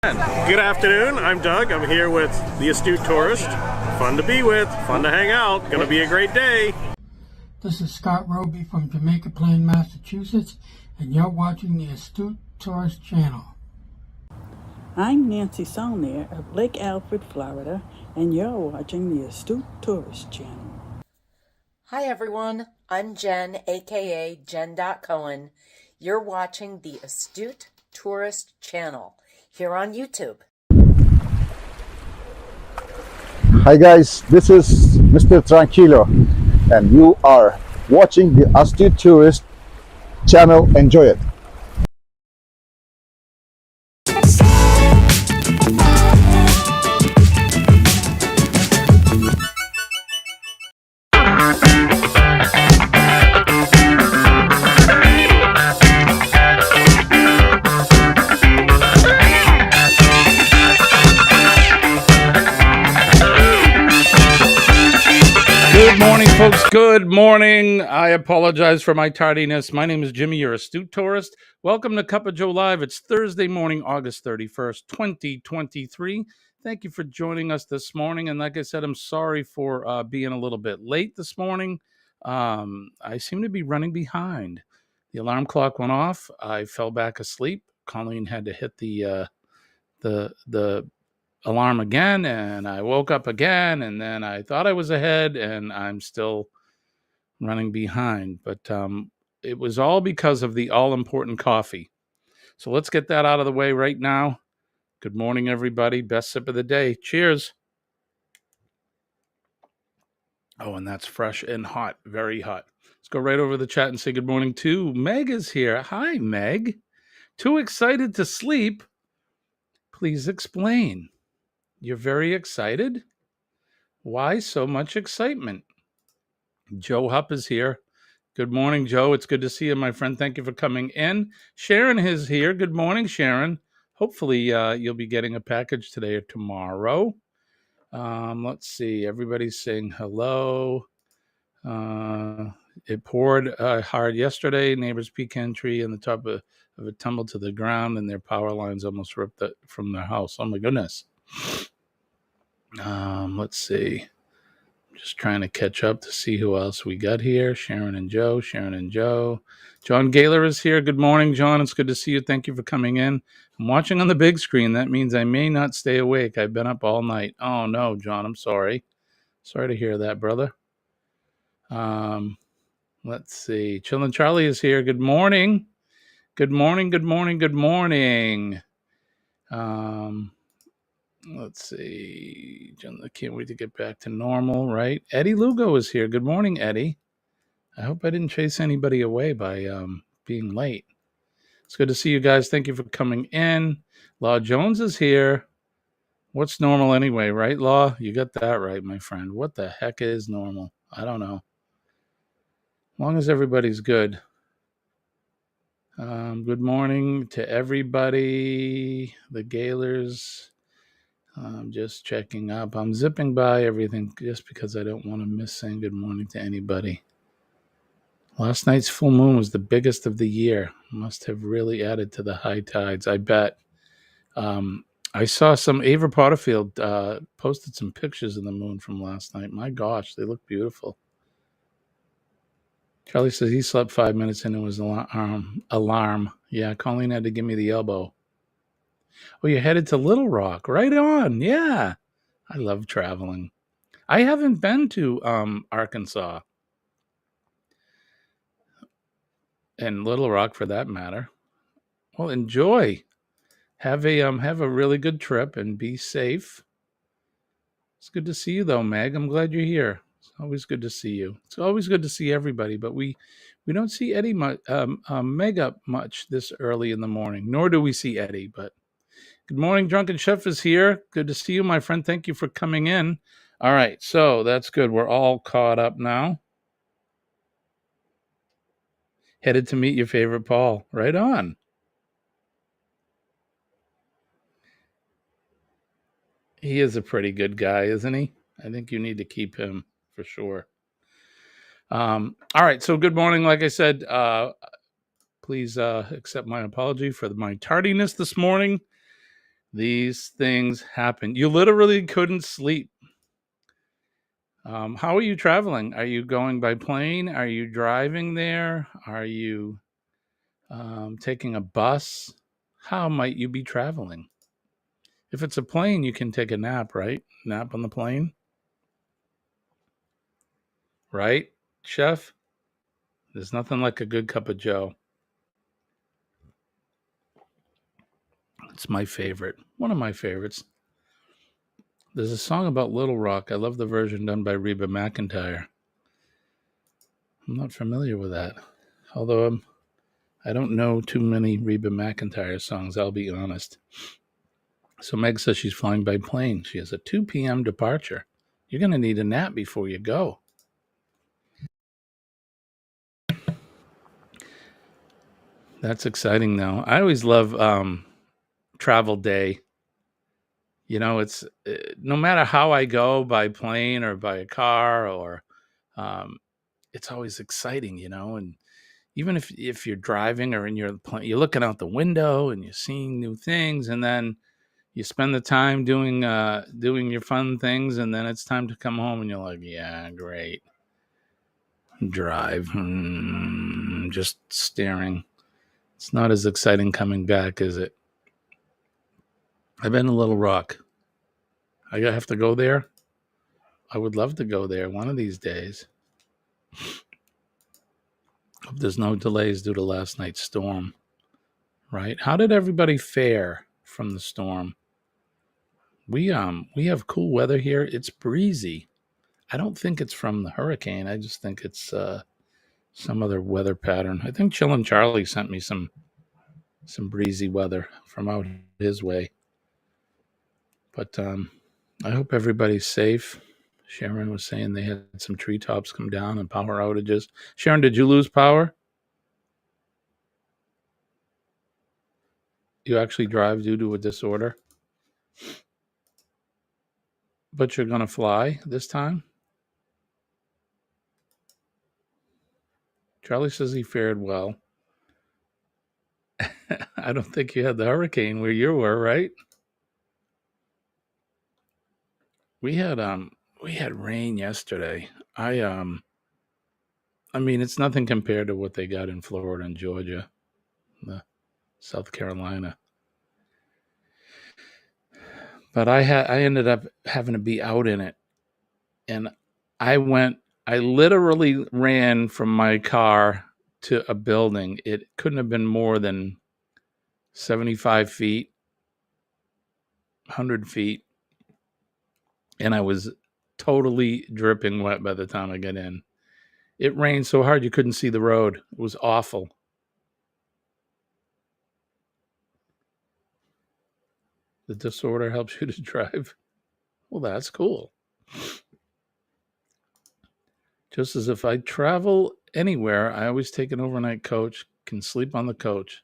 Good afternoon, I'm Doug. I'm here with the Astute Tourist. Fun to be with, fun to hang out, gonna be a great day. This is Scott Roby from Jamaica Plain, Massachusetts, and you're watching the Astute Tourist channel. I'm Nancy Saulnier of Lake Alfred, Florida, and you're watching the Astute Tourist channel. Hi everyone, I'm Jen, aka Jen.Cohen. You're watching the Astute Tourist channel here on YouTube. Hi guys, this is Mr. Tranquilo and you are watching the Astute Tourist channel. Enjoy it. Good morning, folks. Good morning. I apologize for my tardiness. My name is Jimmy, your Astute Tourist. Welcome to Cup of Joe Live. It's Thursday morning, August 31st, 2023. Thank you for joining us this morning. And like I said, I'm sorry for being a little bit late this morning. I seem to be running behind. The alarm clock went off. I fell back asleep. Colleen had to hit the alarm again, and I woke up again, and then I thought I was ahead, and I'm still running behind. But it was all because of the all-important coffee. So let's get that out of the way right now. Good morning, everybody. Best sip of the day. Cheers. Oh, and that's fresh and hot, very hot. Let's go right over the chat and say good morning to Meg is here. Hi, Meg. Too excited to sleep? Please explain. You're very excited? Why so much excitement? Joe Hupp is here. Good morning, Joe. It's good to see you, my friend. Thank you for coming in. Sharon is here. Good morning, Sharon. Hopefully you'll be getting a package today or tomorrow. Let's see. Everybody's saying hello. It poured hard yesterday. Neighbor's pecan tree on the top of it tumbled to the ground, and their power lines almost ripped it from their house. Oh, my goodness. Let's see. Just trying to catch up to see who else we got here. Sharon and Joe. John Gaylor is here. Good morning, John. It's good to see you. Thank you for coming in. I'm watching on the big screen. That means I may not stay awake. I've been up all night. Oh, no, John. I'm sorry. Sorry to hear that, brother. Let's see. Chillin' Charlie is here. Good morning. Good morning. Let's see. I can't wait to get back to normal, right? Eddie Lugo is here. Good morning, Eddie. I hope I didn't chase anybody away by being late. It's good to see you guys. Thank you for coming in. Law Jones is here. What's normal anyway, right, Law? You got that right, my friend. What the heck is normal? I don't know. As long as everybody's good. Good morning to everybody. The Gaylors. I'm just checking up. I'm zipping by everything just because I don't want to miss saying good morning to anybody. Last night's full moon was the biggest of the year. Must have really added to the high tides, I bet. I saw some Ava Potterfield posted some pictures of the moon from last night. My gosh, they look beautiful. Charlie says he slept 5 minutes into his alarm. Yeah, Colleen had to give me the elbow. Oh, you're headed to Little Rock. Right on. Yeah. I love traveling. I haven't been to Arkansas. And Little Rock for that matter. Well, enjoy. Have a really good trip and be safe. It's good to see you though, Meg. I'm glad you're here. It's always good to see you. It's always good to see everybody, but we don't see Eddie Meg up much this early in the morning, nor do we see Eddie, but good morning, Drunken Chef is here. Good to see you, my friend. Thank you for coming in. All right, so that's good. We're all caught up now. Headed to meet your favorite Paul. Right on. He is a pretty good guy, isn't he? I think you need to keep him for sure. All right, so good morning. Like I said, please accept my apology for my tardiness this morning. These things happen. You literally couldn't sleep. How are you traveling? Are you going by plane? Are you driving there? Are you taking a bus? How might you be traveling? If it's a plane, you can take a nap, right? Nap on the plane, right, Chef? There's nothing like a good cup of Joe. It's my favorite. One of my favorites. There's a song about Little Rock. I love the version done by Reba McEntire. I'm not familiar with that. Although I don't know too many Reba McEntire songs, I'll be honest. So Meg says she's flying by plane. She has a 2 p.m. departure. You're going to need a nap before you go. That's exciting, though. I always love travel day. You know, it's no matter how I go, by plane or by a car, or it's always exciting, you know. And even if you're driving or in your plane, you're looking out the window and you're seeing new things, and then you spend the time doing your fun things, and then it's time to come home, and you're like, yeah, great. Drive, just staring. It's not as exciting coming back, is it? I've been to Little Rock. I have to go there. I would love to go there one of these days. Hope there's no delays due to last night's storm. Right? How did everybody fare from the storm? We have cool weather here. It's breezy. I don't think it's from the hurricane. I just think it's some other weather pattern. I think Chillin' Charlie sent me some breezy weather from out his way. But I hope everybody's safe. Sharon was saying they had some treetops come down and power outages. Sharon, did you lose power? You actually drive due to a disorder? But you're going to fly this time? Charlie says he fared well. I don't think you had the hurricane where you were, right? We had rain yesterday. I mean, it's nothing compared to what they got in Florida and Georgia, South Carolina. But I ended up having to be out in it, and I literally ran from my car to a building. It couldn't have been more than 75 feet, 100 feet. And I was totally dripping wet by the time I got in. It rained so hard you couldn't see the road. It was awful. The disorder helps you to drive. Well, that's cool. Just as if I travel anywhere, I always take an overnight coach, can sleep on the coach.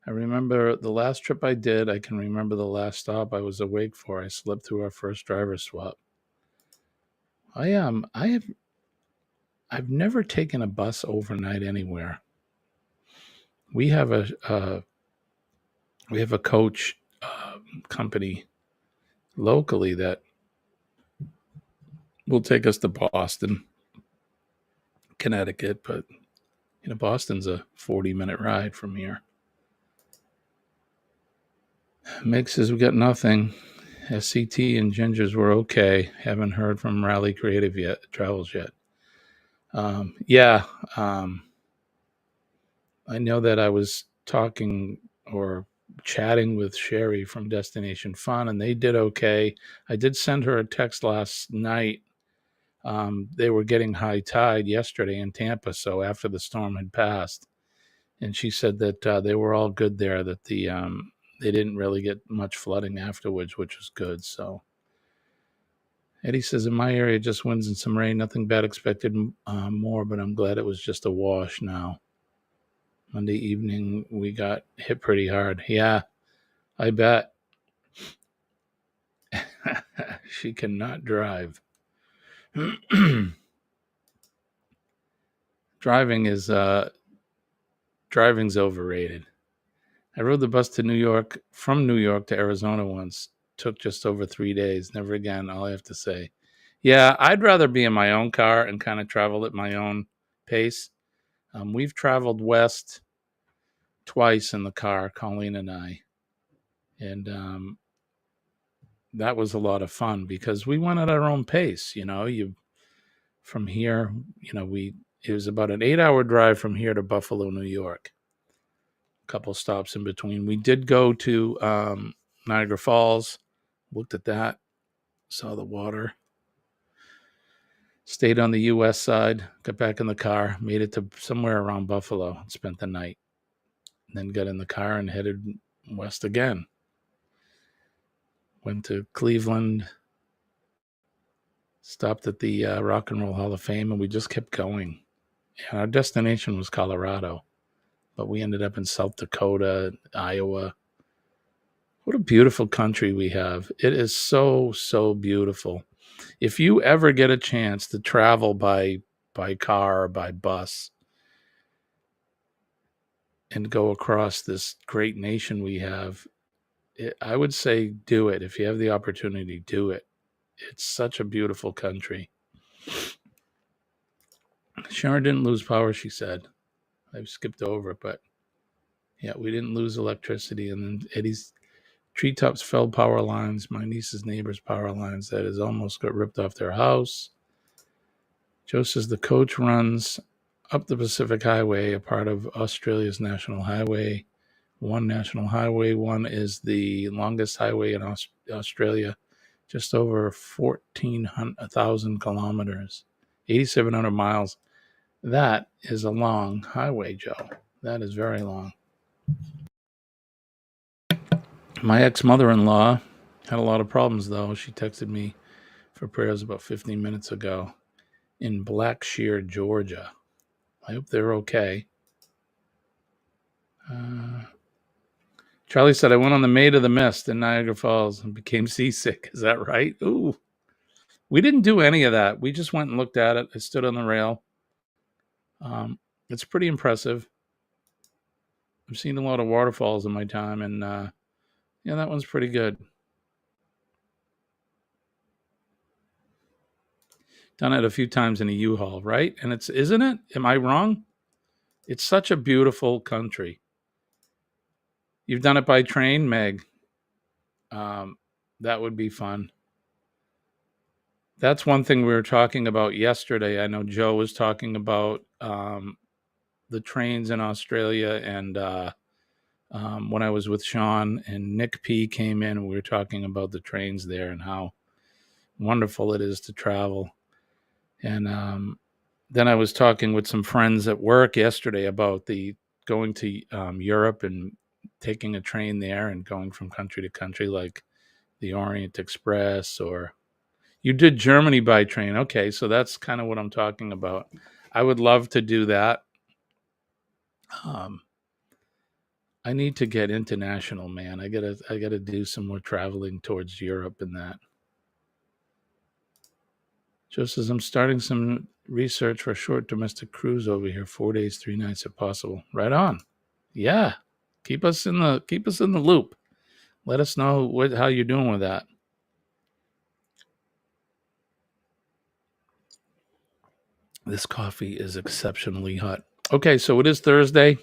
I remember the last trip I did. I can remember the last stop I was awake for. I slept through our first driver swap. I've never taken a bus overnight anywhere. We have a coach company locally that will take us to Boston, Connecticut, but Boston's a 40-minute ride from here. Meg says we got nothing. SCT and Gingers were okay. Haven't heard from Rally Creative Travels yet. I know that I was talking or chatting with Sherry from Destination Fun, and they did okay. I did send her a text last night. They were getting high tide yesterday in Tampa, so after the storm had passed, and she said that they were all good there, that they didn't really get much flooding afterwards, which was good. So Eddie says, in my area, just winds and some rain, nothing bad expected more, but I'm glad it was just a wash now. Monday evening, we got hit pretty hard. Yeah, I bet. She cannot drive. Driving's overrated. I rode the bus to New York, from New York to Arizona once. Took just over 3 days. Never again, all I have to say. Yeah, I'd rather be in my own car and kind of travel at my own pace. We've traveled west twice in the car, Colleen and I. And that was a lot of fun because we went at our own pace. From here, it was about an 8-hour drive from here to Buffalo, New York. A couple stops in between. We did go to Niagara Falls, looked at that, saw the water, stayed on the U.S. side, got back in the car, made it to somewhere around Buffalo, spent the night, and then got in the car and headed west again. Went to Cleveland, stopped at the Rock and Roll Hall of Fame, and we just kept going. And our destination was Colorado, but we ended up in South Dakota, Iowa. What a beautiful country we have. It is so, so beautiful. If you ever get a chance to travel by car or by bus and go across this great nation we have, I would say do it. If you have the opportunity, do it. It's such a beautiful country. Sharon didn't lose power, she said. I've skipped over it, but yeah, we didn't lose electricity. And then Eddie's treetops fell power lines, my niece's neighbor's power lines that has almost got ripped off their house. Joe says the coach runs up the Pacific Highway, a part of Australia's National Highway. One National Highway. One is the longest highway in Australia, just over 14,000 kilometers, 8,700 miles. That is a long highway, Joe. That is very long. My ex-mother-in-law had a lot of problems, though. She texted me for prayers about 15 minutes ago in Blackshear, Georgia. I hope they're okay. Charlie said, I went on the Maid of the Mist in Niagara Falls and became seasick. Is that right? Ooh. We didn't do any of that. We just went and looked at it. I stood on the rail. It's pretty impressive. I've seen a lot of waterfalls in my time, and yeah, that one's pretty good. Done it a few times in a U-Haul, right? And isn't it? Am I wrong? It's such a beautiful country. You've done it by train, Meg. That would be fun. That's one thing we were talking about yesterday. I know Joe was talking about the trains in Australia, and when I was with Sean and Nick P came in, and we were talking about the trains there and how wonderful it is to travel. And then I was talking with some friends at work yesterday about going to Europe and taking a train there and going from country to country, like the Orient Express. Or you did Germany by train. Okay, so that's kind of what I'm talking about. I would love to do that. I need to get international, man. I gotta do some more traveling towards Europe and that. Just as I'm starting some research for a short domestic cruise over here, 4 days, 3 nights if possible. Right on. Yeah. Keep us in the loop. Let us know how you're doing with that. This coffee is exceptionally hot. Okay, so it is Thursday.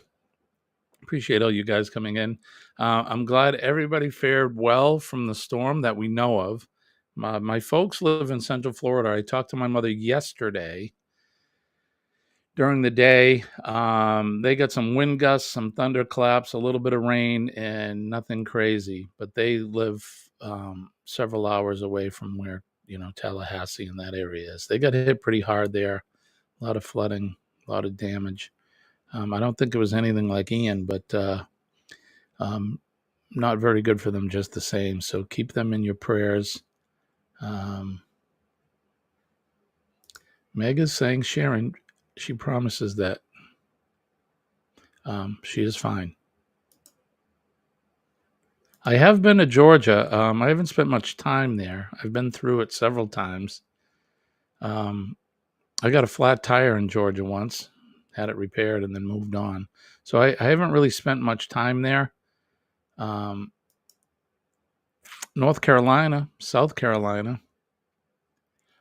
Appreciate all you guys coming in. I'm glad everybody fared well from the storm that we know of. My folks live in Central Florida. I talked to my mother yesterday during the day. They got some wind gusts, some thunderclaps, a little bit of rain, and nothing crazy. But they live several hours away from where, Tallahassee and that area is. They got hit pretty hard there. A lot of flooding, a lot of damage. I don't think it was anything like Ian, but not very good for them just the same. So keep them in your prayers. Meg is saying, Sharon, she promises that she is fine. I have been to Georgia. I haven't spent much time there. I've been through it several times. I got a flat tire in Georgia once, had it repaired, and then moved on. So I haven't really spent much time there. North Carolina, South Carolina.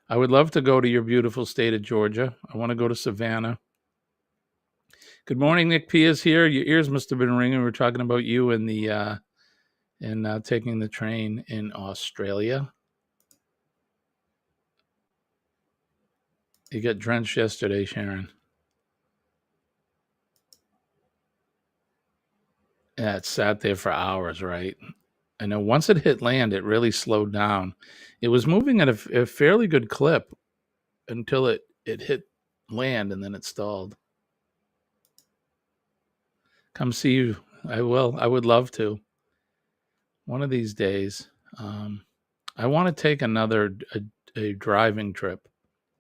I would love to go to your beautiful state of Georgia. I want to go to Savannah. Good morning, Nick P is here. Your ears must have been ringing. We're talking about you and taking the train in Australia. You got drenched yesterday, Sharon. Yeah, it sat there for hours, right? I know once it hit land, it really slowed down. It was moving at a fairly good clip until it hit land, and then it stalled. Come see you. I will. I would love to. One of these days. I want to take another a driving trip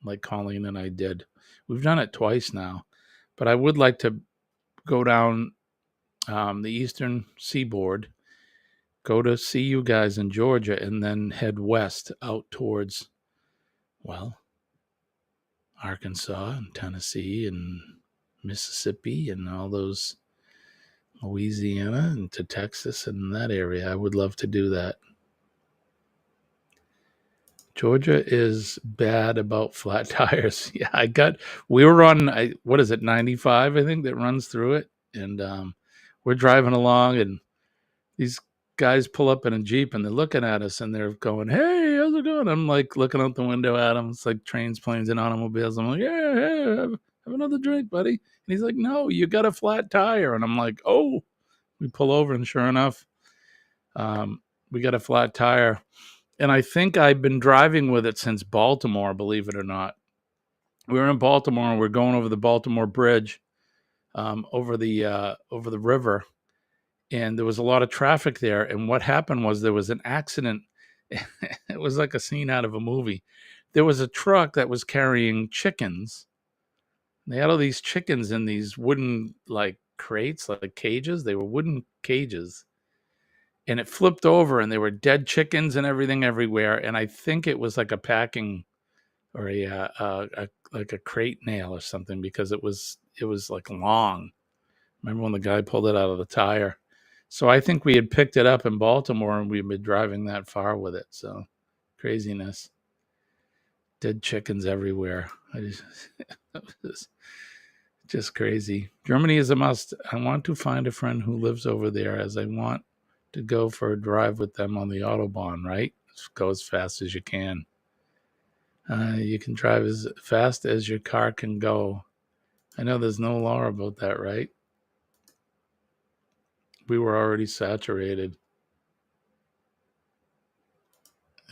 like Colleen and I did. We've done it twice now, but I would like to go down the eastern seaboard, go to see you guys in Georgia, and then head west out towards, well, Arkansas and Tennessee and Mississippi and all those, Louisiana and to Texas and that area. I would love to do that. Georgia is bad about flat tires. Yeah, we were on, what is it, 95, I think, that runs through it. And we're driving along, and these guys pull up in a Jeep, and they're looking at us, and they're going, "Hey, how's it going?" I'm like looking out the window at them. It's like trains, planes, and automobiles. I'm like, "Yeah, hey, have another drink, buddy." And he's like, "No, you got a flat tire." And I'm like, "Oh." We pull over, and sure enough, we got a flat tire. And I think I've been driving with it since Baltimore, believe it or not. We were in Baltimore, and we're going over the Baltimore Bridge, over the river, and there was a lot of traffic there. And what happened was there was an accident. It was like a scene out of a movie. There was a truck that was carrying chickens. They had all these chickens in these wooden like crates, like cages. They were wooden cages. And it flipped over, and there were dead chickens and everything everywhere. And I think it was like a packing or like a crate nail or something, because it was like long. Remember when the guy pulled it out of the tire? So I think we had picked it up in Baltimore, and we've been driving that far with it. So craziness. Dead chickens everywhere. Just crazy. Germany is a must. I want to find a friend who lives over there, as I want to go for a drive with them on the Autobahn, right? Go as fast as you can. You can drive as fast as your car can go. I know there's no law about that, right? We were already saturated.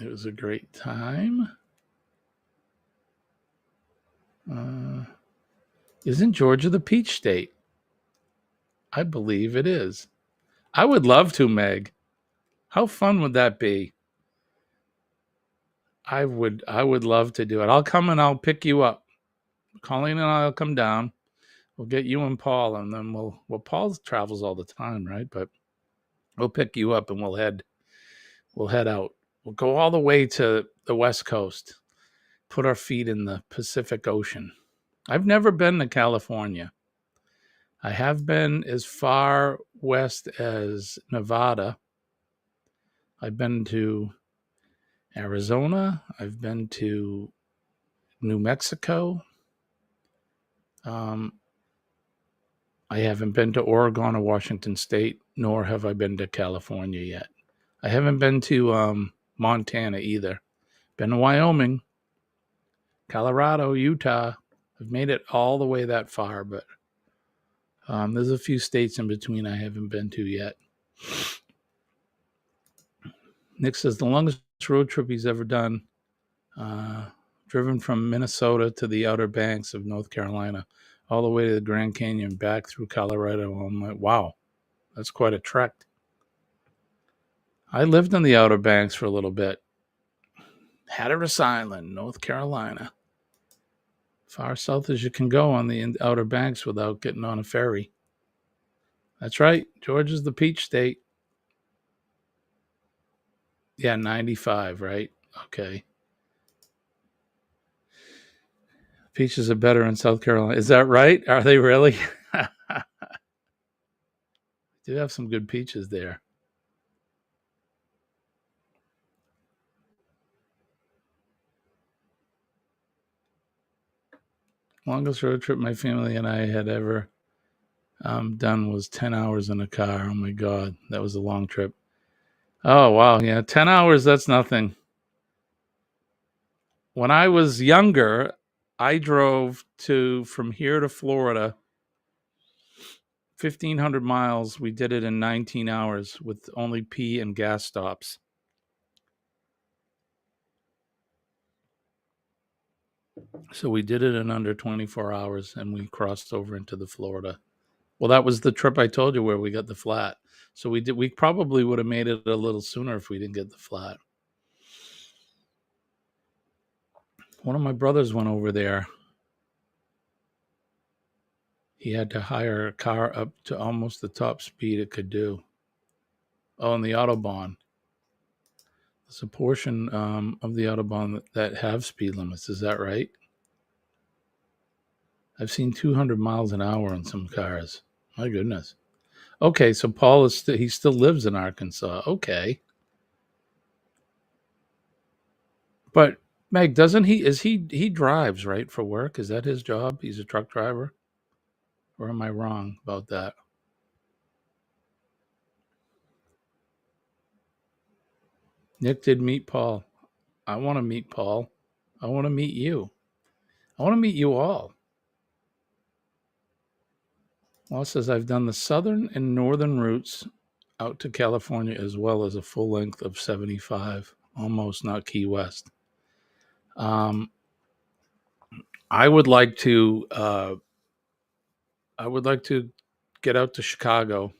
It was a great time. Isn't Georgia the peach state? I believe it is. I would love to, Meg. How fun would that be? I would love to do it. I'll come and I'll pick you up. Colleen and I'll come down. We'll get you and Paul, and then Paul travels all the time, right? But we'll pick you up, and we'll head out. We'll go all the way to the West Coast, put our feet in the Pacific Ocean. I've never been to California. I have been as far west as Nevada. I've been to Arizona. I've been to New Mexico. I haven't been to Oregon or Washington State, nor have I been to California yet. I haven't been to Montana either. Been to Wyoming, Colorado, Utah. I've made it all the way that far, but there's a few states in between I haven't been to yet. Nick says the longest road trip he's ever done, driven from Minnesota to the Outer Banks of North Carolina, all the way to the Grand Canyon, back through Colorado. I'm like, wow, that's quite a trek. I lived in the Outer Banks for a little bit. Hatteras Island, North Carolina. Far south as you can go on the Outer Banks without getting on a ferry. That's right. Georgia's the peach state. Yeah, 95, right? Okay. Peaches are better in South Carolina. Is that right? Are they really? Do have some good peaches there. Longest road trip my family and I had ever done was 10 hours in a car. Oh my God, that was a long trip. Oh, wow. Yeah, 10 hours, that's nothing. When I was younger, I drove from here to Florida, 1,500 miles. We did it in 19 hours with only pee and gas stops. So we did it in under 24 hours and we crossed over into the Florida. Well, that was the trip I told you where we got the flat. So we probably would have made it a little sooner if we didn't get the flat. One of my brothers went over there. He had to hire a car up to almost the top speed it could do. Oh, and the Autobahn. There's a portion of the Autobahn that have speed limits. Is that right? I've seen 200 miles an hour on some cars. My goodness. Okay, so Paul he still lives in Arkansas. Okay. But Meg, doesn't he drives, right, for work? Is that his job? He's a truck driver? Or am I wrong about that? Nick did meet Paul. I want to meet Paul. I want to meet you. I want to meet you all. Paul says, I've done the southern and northern routes out to California as well as a full length of 75, almost not Key West. I would like to get out to Chicago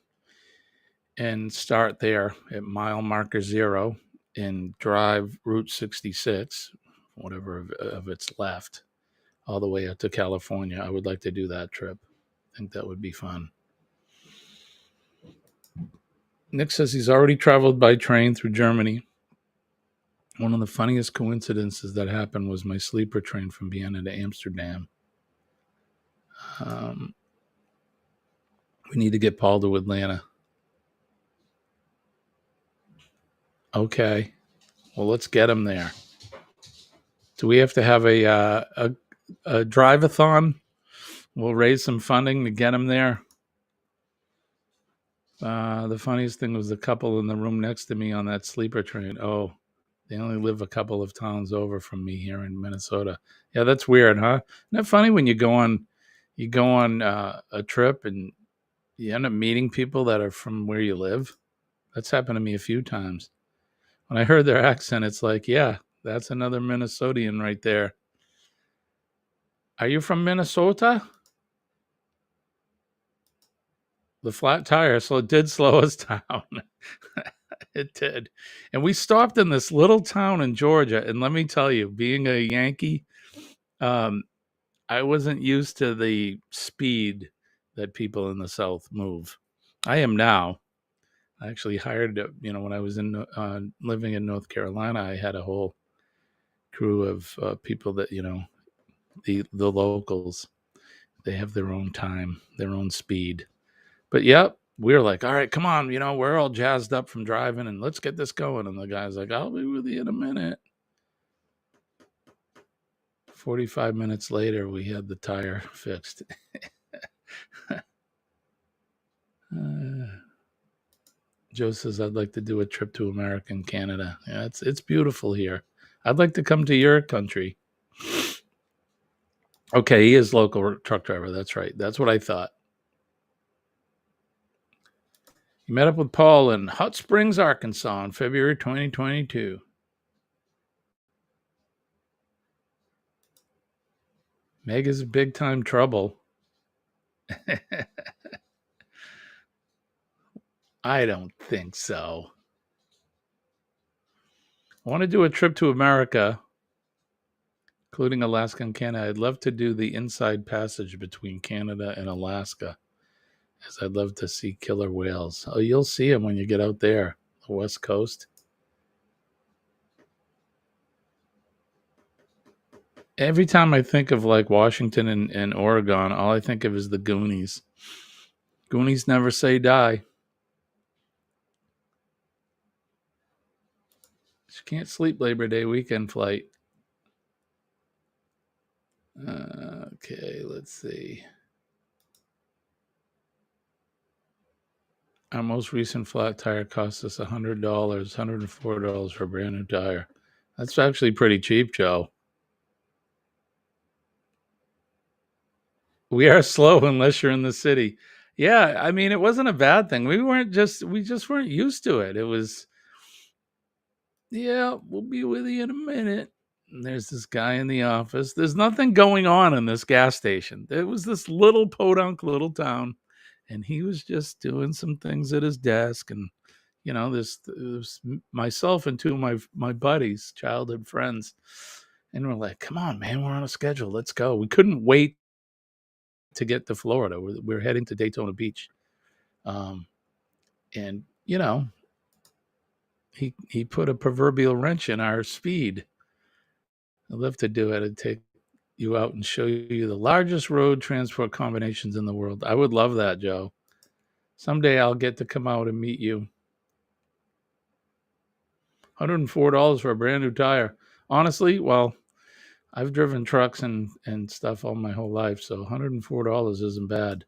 and start there at mile marker 0 and drive Route 66, whatever of it's left, all the way out to California. I would like to do that trip. I think that would be fun. Nick says he's already traveled by train through Germany. One of the funniest coincidences that happened was my sleeper train from Vienna to Amsterdam. We need to get Paul to Atlanta. Okay. Well, let's get him there. Do we have to have a drive-a-thon? We'll raise some funding to get him there. The funniest thing was the couple in the room next to me on that sleeper train. Oh, they only live a couple of towns over from me here in Minnesota. Yeah, that's weird, huh? Isn't that funny when you go on a trip and you end up meeting people that are from where you live? That's happened to me a few times. When I heard their accent, it's like, yeah, that's another Minnesotian right there. Are you from Minnesota? The flat tire, so it did slow us down. It did. And we stopped in this little town in Georgia. And let me tell you, being a Yankee, I wasn't used to the speed that people in the South move. I am now. I actually hired, when I was living in North Carolina, I had a whole crew of people that, the locals, they have their own time, their own speed. But yep, we were like, all right, come on, we're all jazzed up from driving and let's get this going. And the guy's like, I'll be with you in a minute. 45 minutes later, we had the tire fixed. Joe says, I'd like to do a trip to America and Canada. Yeah, it's beautiful here. I'd like to come to your country. Okay, he is local truck driver. That's right. That's what I thought. He met up with Paul in Hot Springs, Arkansas in February 2022. Meg is in big time trouble. I don't think so. I want to do a trip to America, including Alaska and Canada. I'd love to do the inside passage between Canada and Alaska, as I'd love to see killer whales. Oh, you'll see them when you get out there, the West Coast. Every time I think of like Washington and Oregon, all I think of is the Goonies. Goonies never say die. She can't sleep Labor Day weekend flight. Okay, let's see. Our most recent flat tire cost us $100, $104 for a brand new tire. That's actually pretty cheap, Joe. We are slow unless you're in the city. Yeah, I mean, it wasn't a bad thing. We just weren't used to it. It was, yeah, we'll be with you in a minute. And there's this guy in the office. There's nothing going on in this gas station. It was this little podunk little town, and he was just doing some things at his desk. And this was myself and two of my buddies, childhood friends, and we're like, "Come on, man, we're on a schedule. Let's go." We couldn't wait to get to Florida. We're heading to Daytona Beach, and he put a proverbial wrench in our speed. I'd love to do it and take you out and show you the largest road transport combinations in the world. I would love that, Joe. Someday I'll get to come out and meet you. $104 for a brand new tire. Honestly, well, I've driven trucks and stuff all my whole life, so $104 isn't bad.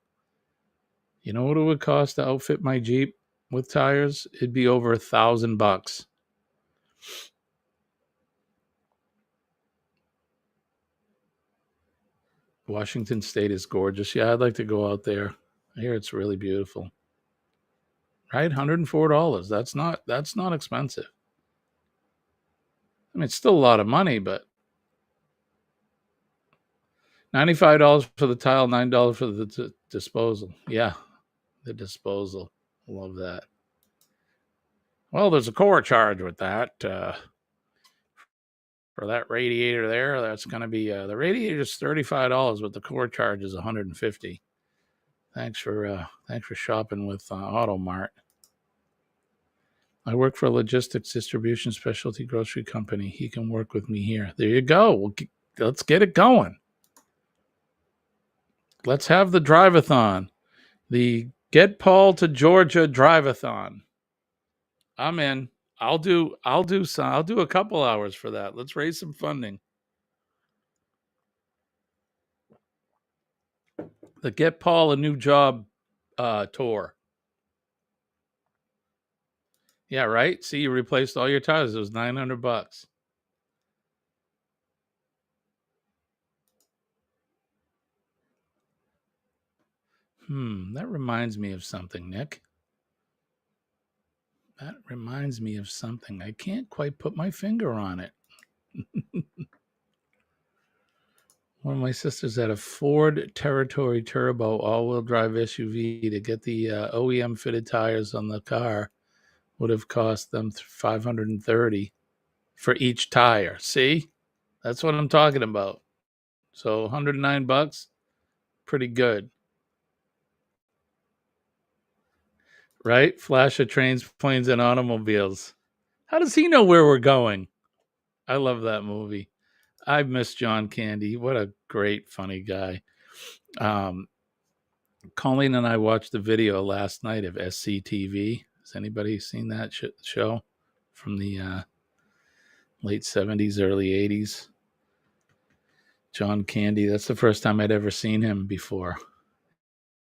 You know what it would cost to outfit my Jeep with tires? It'd be over $1,000. Washington State is gorgeous. Yeah, I'd like to go out there. I hear it's really beautiful. Right? $104. That's not expensive. I mean, it's still a lot of money, but $95 for the tile, $9 for the disposal. Yeah, the disposal. Love that. Well, there's a core charge with that. For that radiator there, that's going to be the radiator is $35, but the core charge is $150. Thanks for shopping with Automart. I work for a logistics distribution specialty grocery company. He can work with me here. There you go. Let's get it going. Let's have the drive-a-thon. The Get Paul to Georgia drive-a-thon. I'm in. I'll do a couple hours for that. Let's raise some funding. The Get Paul a New Job tour. Yeah, right? See, you replaced all your tires. It was $900. That reminds me of something, Nick. That reminds me of something. I can't quite put my finger on it. One of my sisters had a Ford Territory Turbo all-wheel drive SUV. To get the OEM fitted tires on the car would have cost them $530 for each tire. See? That's what I'm talking about. So $109, pretty good. Right? Flash of trains, planes, and automobiles. How does he know where we're going? I love that movie. I miss John Candy. What a great, funny guy. Colleen and I watched the video last night of SCTV. Has anybody seen that show from the late 70s, early 80s? John Candy. That's the first time I'd ever seen him before.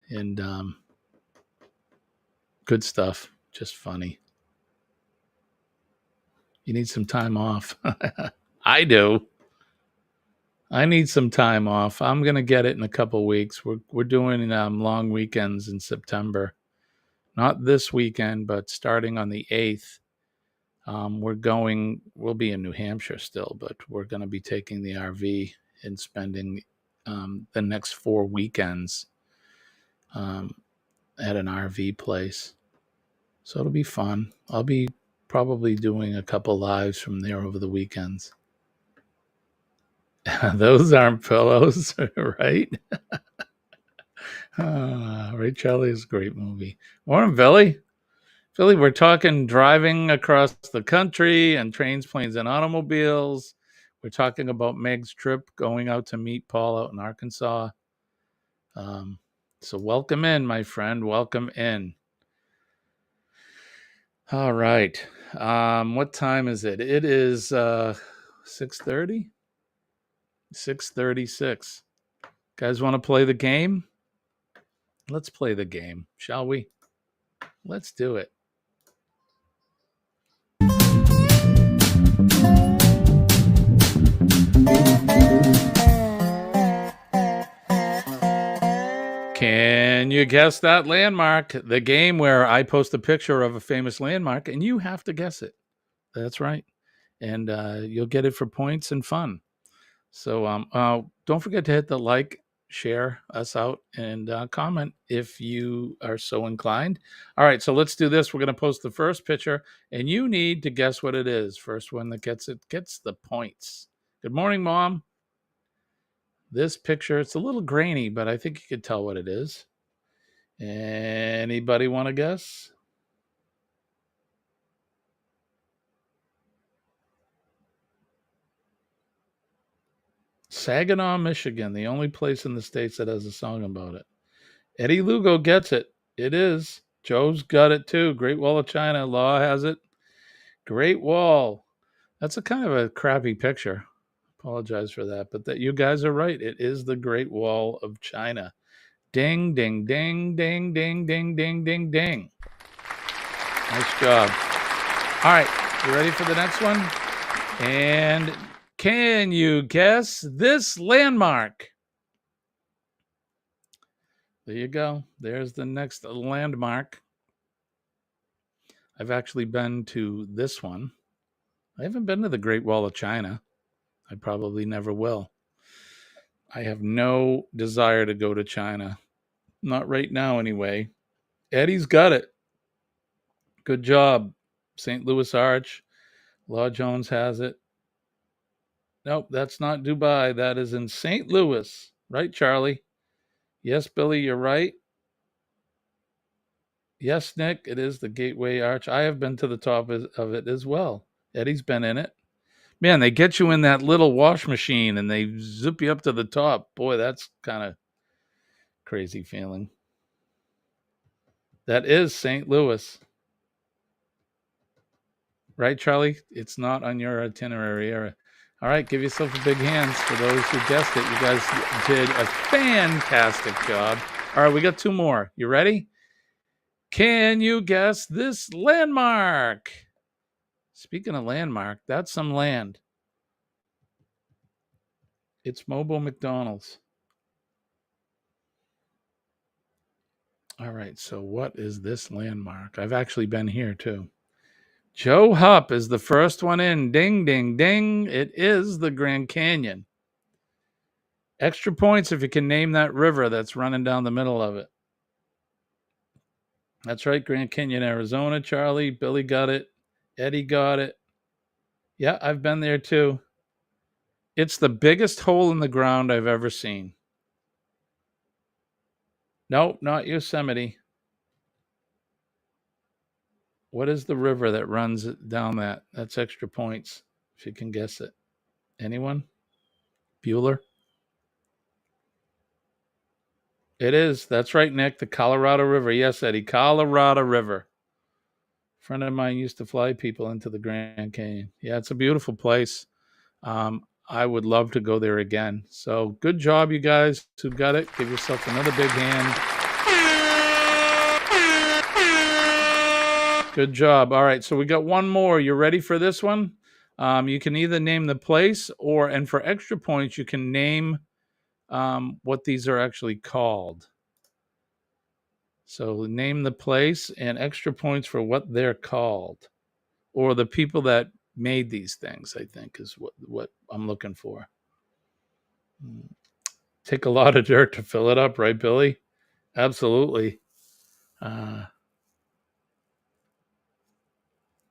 And good stuff. Just funny. You need some time off. I do. I need some time off. I'm going to get it in a couple weeks. We're doing long weekends in September. Not this weekend, but starting on the 8th. We'll be in New Hampshire still, but we're going to be taking the RV and spending the next 4 weekends at an RV place. So it'll be fun. I'll be probably doing a couple lives from there over the weekends. Those aren't pillows, right? Ray Charlie is a great movie. Morning, Billy. Billy, we're talking driving across the country and trains, planes, and automobiles. We're talking about Meg's trip going out to meet Paul out in Arkansas. So welcome in, my friend. Welcome in. All right. What time is it? It is 6:30. 6:36. Guys want to play the game? Let's play the game, shall we? Let's do it. Can you guess that landmark? The game where I post a picture of a famous landmark and you have to guess it. That's right. And you'll get it for points and fun. So don't forget to hit the like, share us out, and comment if you are so inclined. All right, so let's do this. We're going to post the first picture, and you need to guess what it is. First one that gets it gets the points. Good morning, Mom. This picture, it's a little grainy, but I think you can tell what it is. Anybody want to guess? Saginaw, Michigan, the only place in the States that has a song about it. Eddie Lugo gets it. It is. Joe's got it too. Great Wall of China. Law has it. Great Wall. That's a kind of a crappy picture. Apologize for that. But that you guys are right. It is the Great Wall of China. Ding, ding, ding, ding, ding, ding, ding, ding, ding. Nice job. All right. You ready for the next one? And can you guess this landmark? There you go. There's the next landmark. I've actually been to this one. I haven't been to the Great Wall of China. I probably never will. I have no desire to go to China. Not right now, anyway. Eddie's got it. Good job. St. Louis Arch. Law Jones has it. Nope, that's not Dubai. That is in St. Louis. Right, Charlie? Yes, Billy, you're right. Yes, Nick, it is the Gateway Arch. I have been to the top of it as well. Eddie's been in it. Man, they get you in that little wash machine and they zip you up to the top. Boy, that's kind of crazy feeling. That is St. Louis. Right, Charlie? It's not on your itinerary area. All right, give yourself a big hands for those who guessed it. You guys did a fantastic job. All right, we got two more. You ready? Can you guess this landmark? Speaking of landmark, that's some land. It's Mobile McDonald's. All right, so what is this landmark? I've actually been here too. Joe Hupp is the first one in. Ding, ding, ding. It is the Grand Canyon. Extra points if you can name that river that's running down the middle of it. That's right, Grand Canyon, Arizona, Charlie. Billy got it. Eddie got it. Yeah, I've been there too. It's the biggest hole in the ground I've ever seen. No, not Yosemite. What is the river that runs down that? That's extra points, if you can guess it. Anyone? Bueller? It is. That's right, Nick. The Colorado River. Yes, Eddie. Colorado River. A friend of mine used to fly people into the Grand Canyon. Yeah, it's a beautiful place. I would love to go there again. So good job, you guys who got it. Give yourself another big hand. Good job. All right, so we got one more. You ready for this one? You can either name the place and for extra points, you can name what these are actually called. So name the place and extra points for what they're called. Or the people that made these things, I think, is what I'm looking for. Take a lot of dirt to fill it up, right, Billy? Absolutely.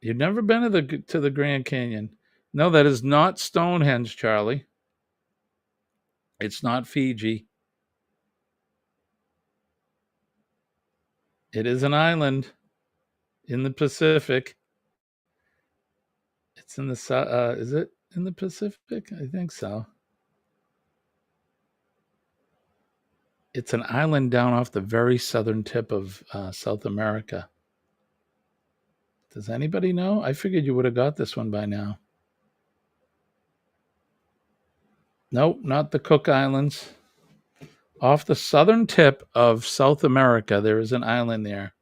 You've never been to the Grand Canyon. No, that is not Stonehenge, Charlie. It's not Fiji. It is an island in the Pacific. It's in the is it in the Pacific? I think so. It's an island down off the very southern tip of South America. Does anybody know? I figured you would have got this one by now. Nope, not the Cook Islands. Off the southern tip of South America, there is an island there.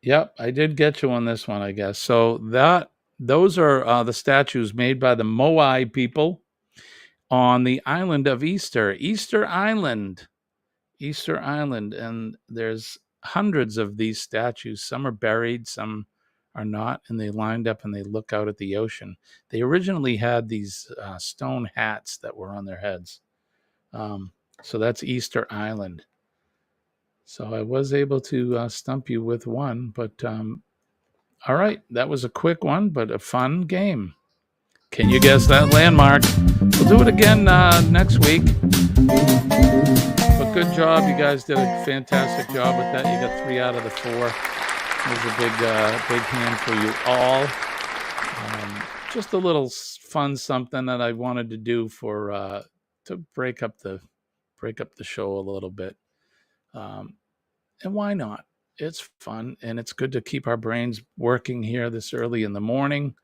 Yep, I did get you on this one, I guess. So those are the statues made by the Moai people on the island of Easter Island. And there's hundreds of these statues. Some are buried, some are not, and they lined up and they look out at the ocean. They originally had these stone hats that were on their heads. So that's Easter Island. So I was able to stump you with one, but all right, that was a quick one, but a fun game. Can you guess that landmark? We'll do it again next week. But good job. You guys did a fantastic job with that. You got 3 out of the 4. There's a big hand for you all. Just a little fun something that I wanted to do for to break up the show a little bit. And why not? It's fun, and it's good to keep our brains working here this early in the morning.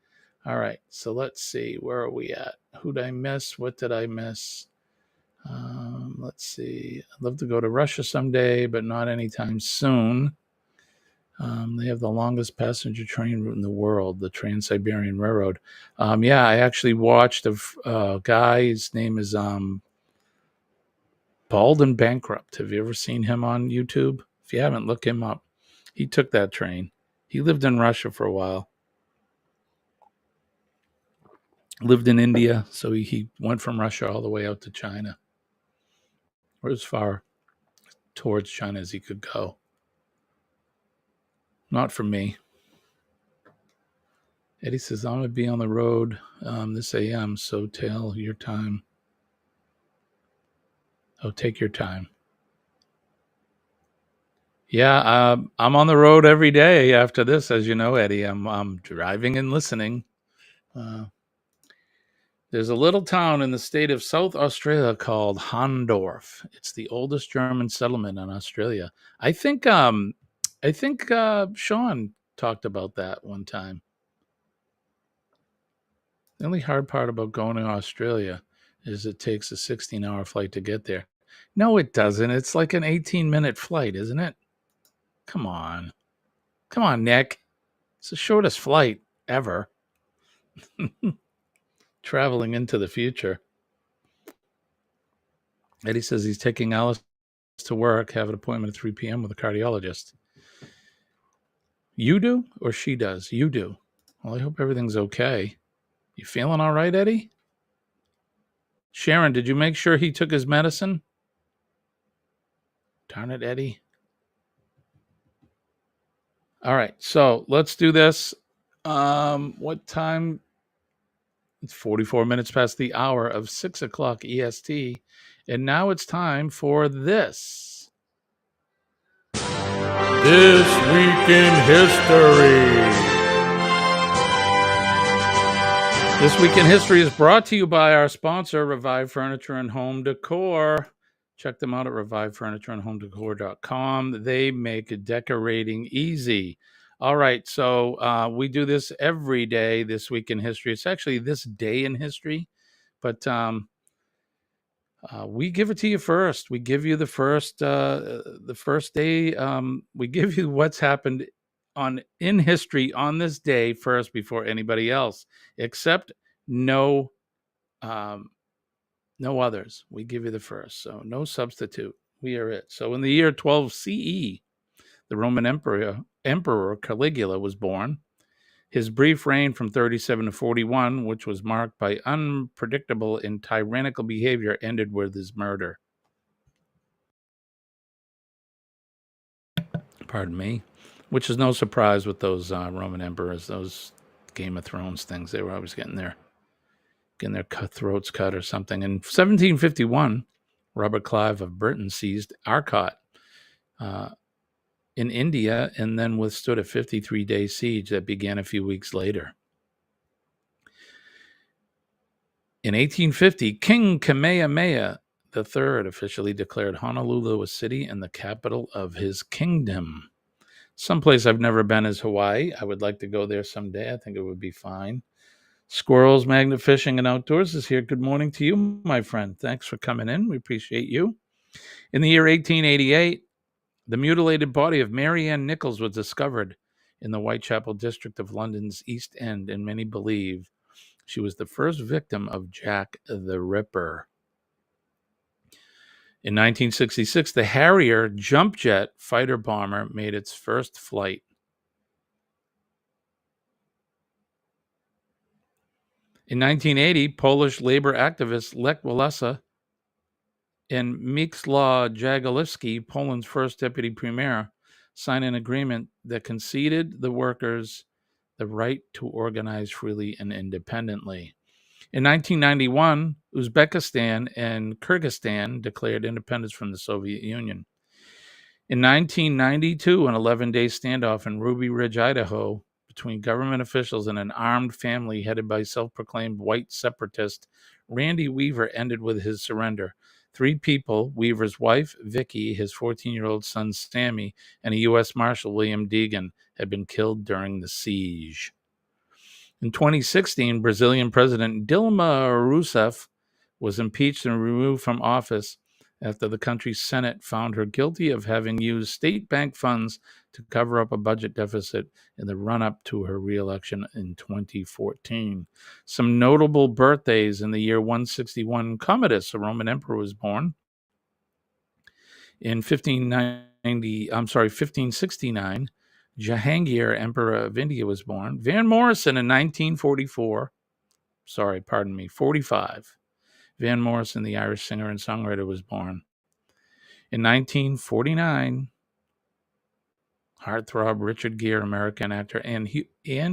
All right, so let's see. Where are we at? Who'd I miss? What did I miss? Let's see. I'd love to go to Russia someday, but not anytime soon. They have the longest passenger train route in the world, the Trans-Siberian Railroad. Yeah, I actually watched a guy. His name is Bald and Bankrupt. Have you ever seen him on YouTube? If you haven't, look him up. He took that train. He lived in Russia for a while. Lived in India, so he went from Russia all the way out to China, or as far towards China as he could go. Not for me. Eddie says, I'm going to be on the road this AM, so tell your time. Oh, take your time. Yeah, I'm on the road every day after this, as you know, Eddie. I'm driving and listening. There's a little town in the state of South Australia called Hahndorf. It's the oldest German settlement in Australia. I think Sean talked about that one time. The only hard part about going to Australia is it takes a 16-hour flight to get there. No, it doesn't. It's like an 18-minute flight, isn't it? Come on, Nick. It's the shortest flight ever. Traveling into the future. Eddie says he's taking Alice to work, have an appointment at 3 p.m. with a cardiologist. You do, or she does? You do. Well, I hope everything's okay. You feeling all right, Eddie? Sharon, did you make sure he took his medicine? Darn it, Eddie. All right, so let's do this. What time? It's 44 minutes past the hour of 6 o'clock EST. And now it's time for this. This Week in History. This Week in History is brought to you by our sponsor, Revive Furniture and Home Decor. Check them out at revivefurnitureandhomedecor.com. They make decorating easy. All right, so we do this every day this week in history. It's actually this day in history, but we give it to you first. We give you the first day. We give you what's happened in history on this day first before anybody else, except no others. We give you the first, so no substitute. We are it. So in the year 12 CE, the Roman Emperor Caligula was born. His brief reign from 37 to 41, which was marked by unpredictable and tyrannical behavior, ended with his murder. Pardon me. Which is no surprise with those Roman emperors, those Game of Thrones things. They were always getting their throats cut or something. In 1751, Robert Clive of Britain seized Arcot in India and then withstood a 53-day siege that began a few weeks later. In 1850, King Kamehameha III officially declared Honolulu a city and the capital of his kingdom. Someplace I've never been is Hawaii. I would like to go there someday. I think it would be fine. Squirrels, Magnet Fishing and Outdoors is here. Good morning to you, my friend. Thanks for coming in. We appreciate you. In the year 1888, the mutilated body of Mary Ann Nichols was discovered in the Whitechapel district of London's East End, and many believe she was the first victim of Jack the Ripper. In 1966, the Harrier jump jet fighter bomber made its first flight. In 1980, Polish labor activists Lech Walesa and Mieczysław Jagiellowski, Poland's first deputy premier, signed an agreement that conceded the workers the right to organize freely and independently. In 1991, Uzbekistan and Kyrgyzstan declared independence from the Soviet Union. In 1992, an 11-day standoff in Ruby Ridge, Idaho, between government officials and an armed family headed by self-proclaimed white separatist Randy Weaver ended with his surrender. 3 people, Weaver's wife, Vicky, his 14-year-old son, Sammy, and a U.S. Marshal, William Deegan, had been killed during the siege. In 2016, Brazilian President Dilma Rousseff was impeached and removed from office after the country's Senate found her guilty of having used state bank funds to cover up a budget deficit in the run-up to her re-election in 2014. Some notable birthdays: in the year 161, Commodus, a Roman emperor, was born. In 1569, Jahangir, Emperor of India, was born. Van Morrison in 45. Van Morrison, the Irish singer and songwriter, was born. In 1949, heartthrob Richard Gere, American actor and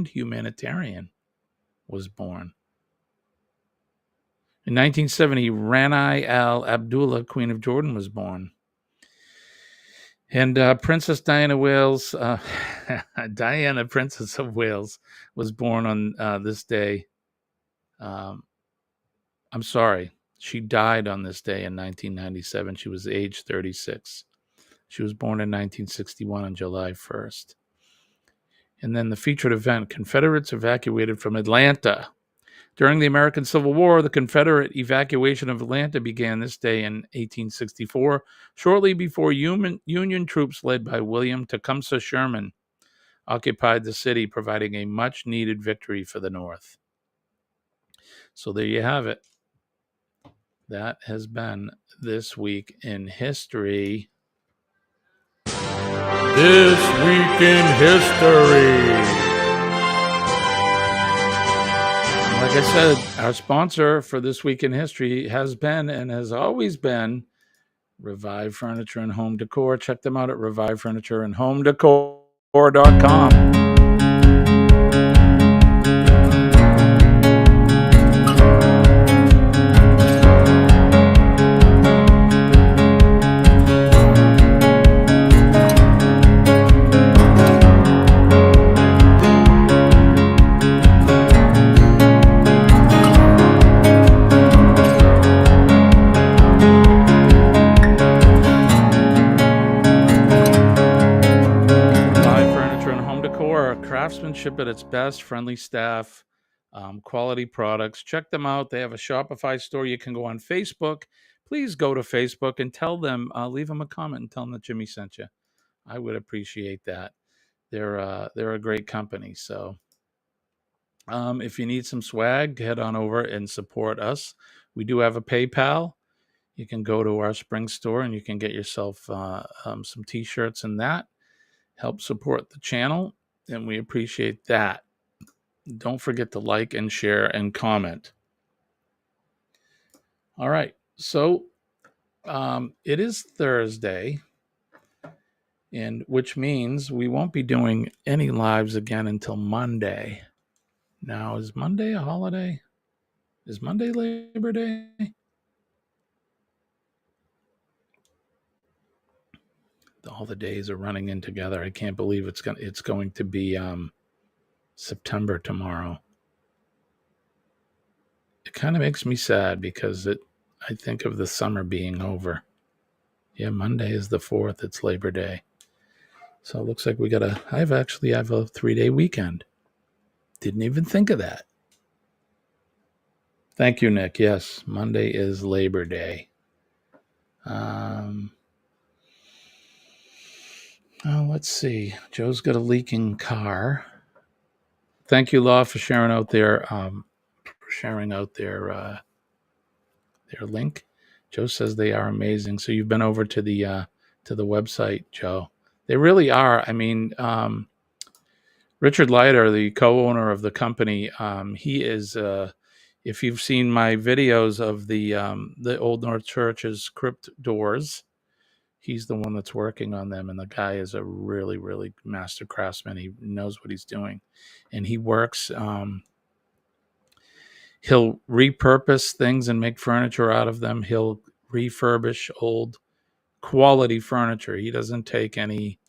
humanitarian, was born. In 1970, Rani Al Abdullah, Queen of Jordan, was born. And Princess Diana Wales, Diana, Princess of Wales, was born on this day. She died on this day in 1997. She was age 36. She was born in 1961 on July 1st. And then the featured event: Confederates evacuated from Atlanta. During the American Civil War, the Confederate evacuation of Atlanta began this day in 1864, shortly before Union troops led by William Tecumseh Sherman occupied the city, providing a much-needed victory for the North. So there you have it. That has been This Week in History. This Week in History. Like I said, our sponsor for This Week in History has been and has always been Revive Furniture and Home Decor. Check them out at revivefurnitureandhomedecor.com. Craftsmanship at its best, friendly staff, quality products. Check them out. They have a Shopify store. You can go on Facebook. Please go to Facebook and tell them, leave them a comment and tell them that Jimmy sent you. I would appreciate that. They're a great company. So if you need some swag, head on over and support us. We do have a PayPal. You can go to our spring store and you can get yourself some t-shirts and that. Help support the channel. And we appreciate that. Don't forget to like and share and comment. All right. So it is Thursday, and which means we won't be doing any lives again until Monday. Now, is Monday a holiday? Is Monday Labor Day? All the days are running in together. I can't believe it's going to be September tomorrow. It kind of makes me sad because I think of the summer being over. Yeah, Monday is the 4th. It's Labor Day. So it looks like I have a 3-day weekend. Didn't even think of that. Thank you, Nick. Yes, Monday is Labor Day. Let's see. Joe's got a leaking car. Thank you, Law, for sharing out their link. Joe says they are amazing. So you've been over to the website, Joe. They really are. I mean, Richard Leiter, the co-owner of the company, he is. If you've seen my videos of the Old North Church's crypt doors, he's the one that's working on them, and the guy is a really, really master craftsman. He knows what he's doing, and he works. He'll repurpose things and make furniture out of them. He'll refurbish old quality furniture. He doesn't take any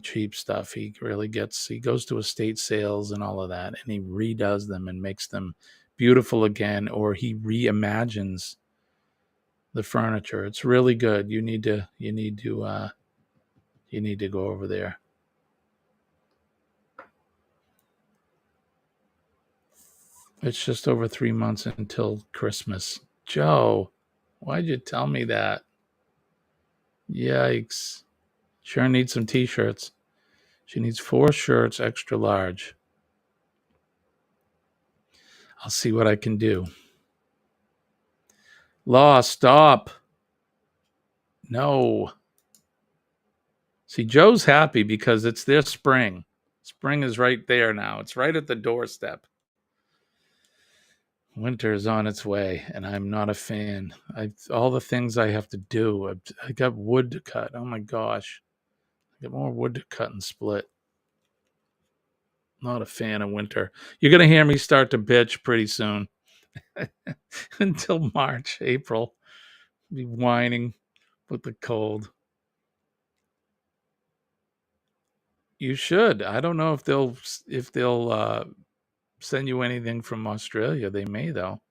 cheap stuff. He goes to estate sales and all of that, and he redoes them and makes them beautiful again, or he reimagines the furniture. It's really good. You need to go over there. It's just over 3 months until Christmas. Joe, why'd you tell me that? Yikes. Sure needs some t-shirts. She needs 4 shirts, extra large. I'll see what I can do. Law, stop. No. See, Joe's happy because it's their spring. Spring is right there now. It's right at the doorstep. Winter is on its way, and I'm not a fan. All the things I have to do. I got wood to cut. Oh my gosh. I got more wood to cut and split. Not a fan of winter. You're going to hear me start to bitch pretty soon. Until March, April. I'll be whining with the cold. You should. I don't know if they'll send you anything from Australia. They may, though.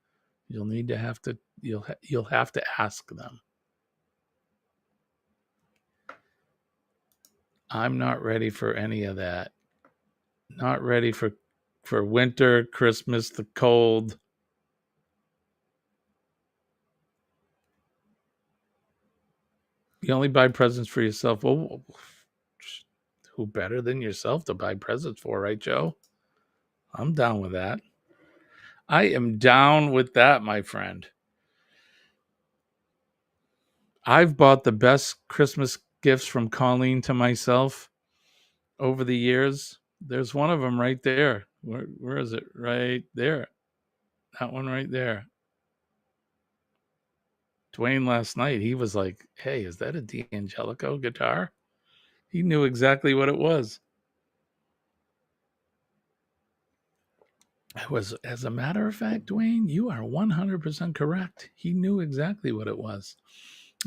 You'll have to ask them. I'm not ready for any of that. Not ready for winter, Christmas, the cold. You only buy presents for yourself. Well, who better than yourself to buy presents for, right, Joe? I'm down with that. I am down with that, my friend. I've bought the best Christmas gifts from Colleen to myself over the years. There's one of them right there. Where is it? Right there. That one right there. Dwayne last night, he was like, hey, is that a D'Angelico guitar? He knew exactly what it was. As a matter of fact, Dwayne, you are 100% correct. He knew exactly what it was.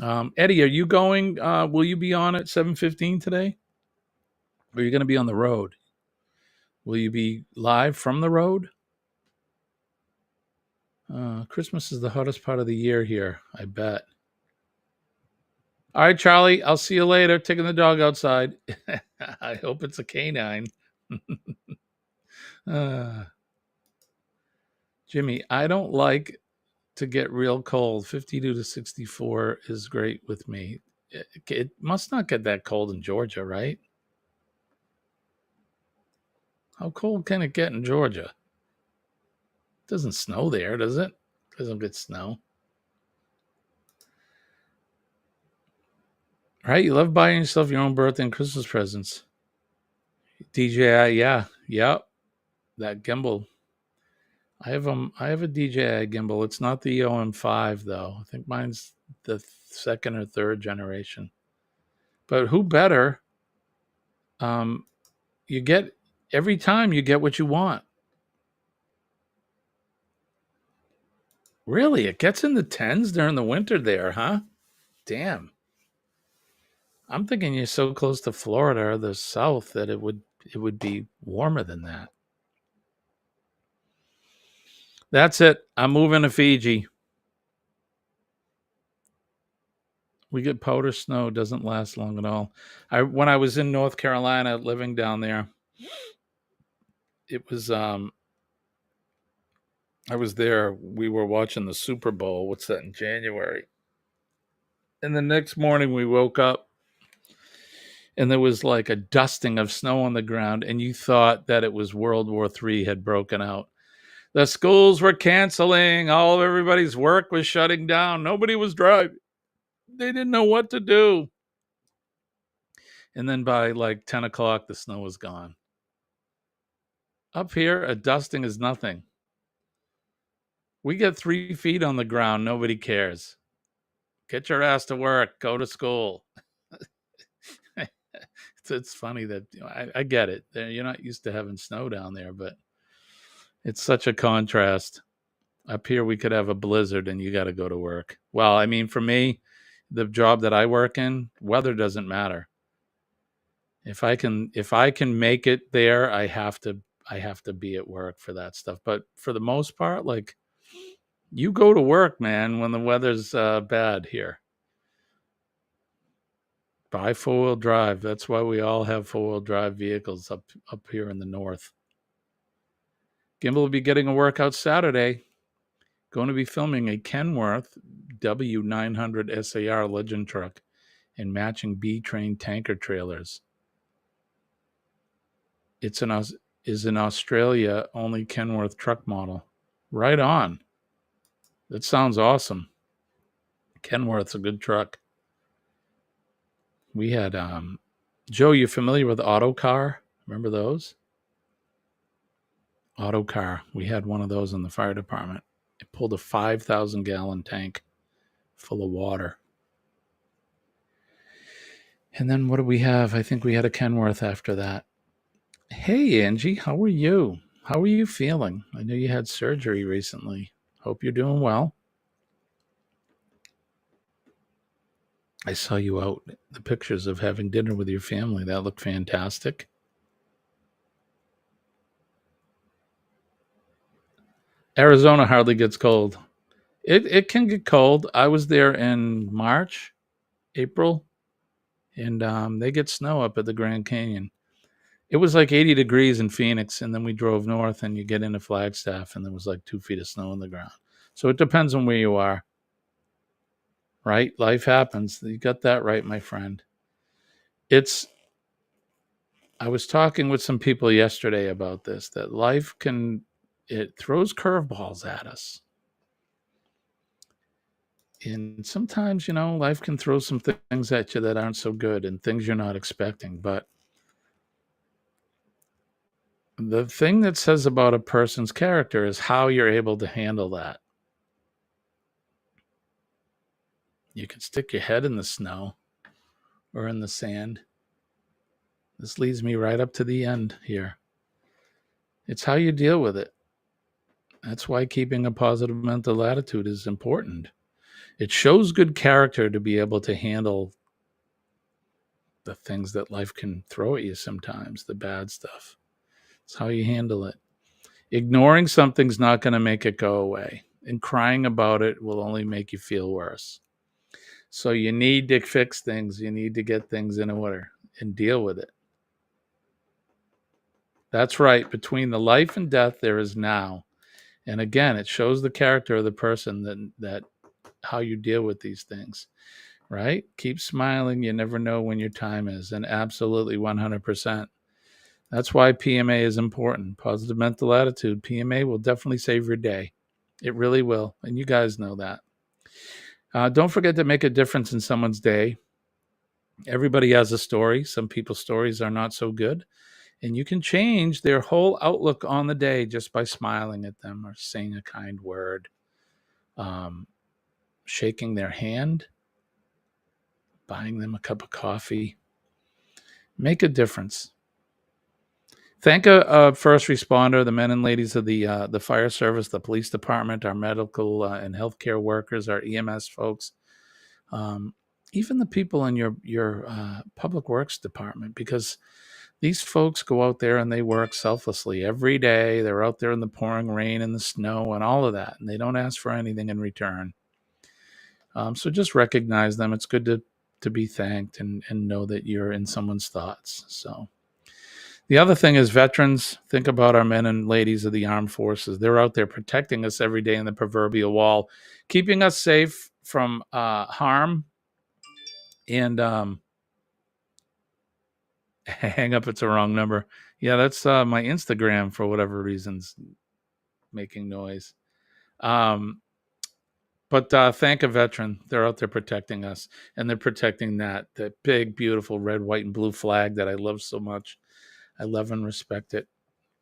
Eddie, are you going? Will you be on at 7:15 today? Or are you going to be on the road? Will you be live from the road? Christmas is the hottest part of the year here, I bet. All right, Charlie, I'll see you later. Taking the dog outside. I hope it's a canine. Jimmy, I don't like to get real cold. 52 to 64 is great with me. It must not get that cold in Georgia, right? How cold can it get in Georgia? It doesn't snow there, does it? It doesn't get snow. Right? You love buying yourself your own birthday and Christmas presents. DJI, yeah. Yep. That gimbal. I have a DJI gimbal. It's not the OM5 though. I think mine's the 2nd or 3rd generation. But who better? You get every time you get what you want. Really? It gets in the 10s during the winter there, huh? Damn. I'm thinking you're so close to Florida or the South that it would be warmer than that. That's it. I'm moving to Fiji. We get powder snow. Doesn't last long at all. When I was in North Carolina living down there, it was I was there. We were watching the Super Bowl. What's that, in January? And the next morning we woke up and there was like a dusting of snow on the ground, and you thought that it was World War III had broken out. The schools were canceling. All of everybody's work was shutting down. Nobody was driving. They didn't know what to do. And then by like 10 o'clock, the snow was gone. Up here, a dusting is nothing. We get 3 feet on the ground. Nobody cares. Get your ass to work. Go to school. It's funny that I get it. You're not used to having snow down there, but it's such a contrast. Up here, we could have a blizzard and you got to go to work. Well, I mean, for me, the job that I work in, weather doesn't matter. If I can make it there, I have to be at work for that stuff. But for the most part, like, you go to work, man, when the weather's bad here. Buy 4-wheel drive. That's why we all have 4-wheel drive vehicles up here in the north. Gimbal will be getting a workout Saturday. Going to be filming a Kenworth W900 SAR Legend truck and matching B-Train tanker trailers. It's an Australia only Kenworth truck model. Right on. That sounds awesome. Kenworth's a good truck. We had Joe, you familiar with Autocar? Remember those? Autocar. We had one of those in the fire department. It pulled a 5,000-gallon tank full of water. And then what do we have? I think we had a Kenworth after that. Hey, Angie, how are you? How are you feeling? I know you had surgery recently. Hope you're doing well. I saw you out, the pictures of having dinner with your family. That looked fantastic. Arizona hardly gets cold. It can get cold. I was there in March, April, and they get snow up at the Grand Canyon. It was like 80 degrees in Phoenix, and then we drove north, and you get into Flagstaff, and there was like 2 feet of snow on the ground. So it depends on where you are. Right? Life happens. You got that right, my friend. I was talking with some people yesterday about this, that life it throws curveballs at us. And sometimes, life can throw some things at you that aren't so good and things you're not expecting. But the thing that says about a person's character is how you're able to handle that. You can stick your head in the snow or in the sand. This leads me right up to the end here. It's how you deal with it. That's why keeping a positive mental attitude is important. It shows good character to be able to handle the things that life can throw at you sometimes, the bad stuff. It's how you handle it. Ignoring something's not going to make it go away, and crying about it will only make you feel worse. So you need to fix things. You need to get things in order and deal with it. That's right. Between the life and death, there is now. And again, it shows the character of the person that how you deal with these things, right? Keep smiling. You never know when your time is. And absolutely 100%. That's why PMA is important. Positive mental attitude. PMA will definitely save your day. It really will. And you guys know that. Don't forget to make a difference in someone's day. Everybody has a story. Some people's stories are not so good. And you can change their whole outlook on the day just by smiling at them or saying a kind word, shaking their hand, buying them a cup of coffee. Make a difference. Thank a first responder, the men and ladies of the fire service, the police department, our medical and healthcare workers, our EMS folks, even the people in your public works department, because these folks go out there and they work selflessly every day. They're out there in the pouring rain and the snow and all of that, and they don't ask for anything in return. So just recognize them. It's good to be thanked and know that you're in someone's thoughts. So the other thing is veterans. Think about our men and ladies of the armed forces. They're out there protecting us every day in the proverbial wall, keeping us safe from harm. And hang up, it's a wrong number. Yeah, that's my Instagram for whatever reason's making noise. But thank a veteran. They're out there protecting us, and they're protecting that big, beautiful red, white, and blue flag that I love so much. I love and respect it.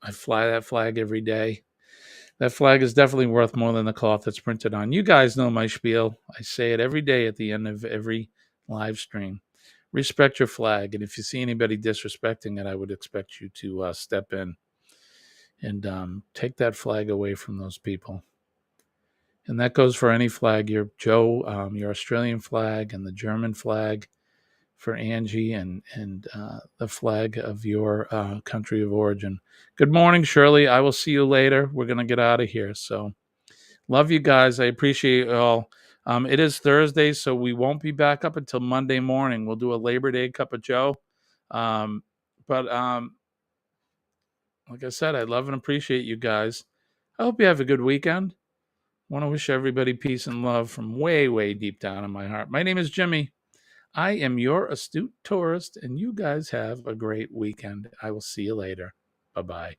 I fly that flag every day. That flag is definitely worth more than the cloth that's printed on. You guys know my spiel. I say it every day at the end of every live stream. Respect your flag, and if you see anybody disrespecting it, I would expect you to step in and take that flag away from those people. And that goes for any flag. Your Joe, your Australian flag, and the German flag for Angie, and the flag of your country of origin. Good morning, Shirley. I will see you later. We're going to get out of here. So love you guys. I appreciate you all. It is Thursday, so we won't be back up until Monday morning. We'll do a Labor Day Cup of Joe. But like I said, I love and appreciate you guys. I hope you have a good weekend. I want to wish everybody peace and love from way, way deep down in my heart. My name is Jimmy. I am your astute tourist, and you guys have a great weekend. I will see you later. Bye-bye.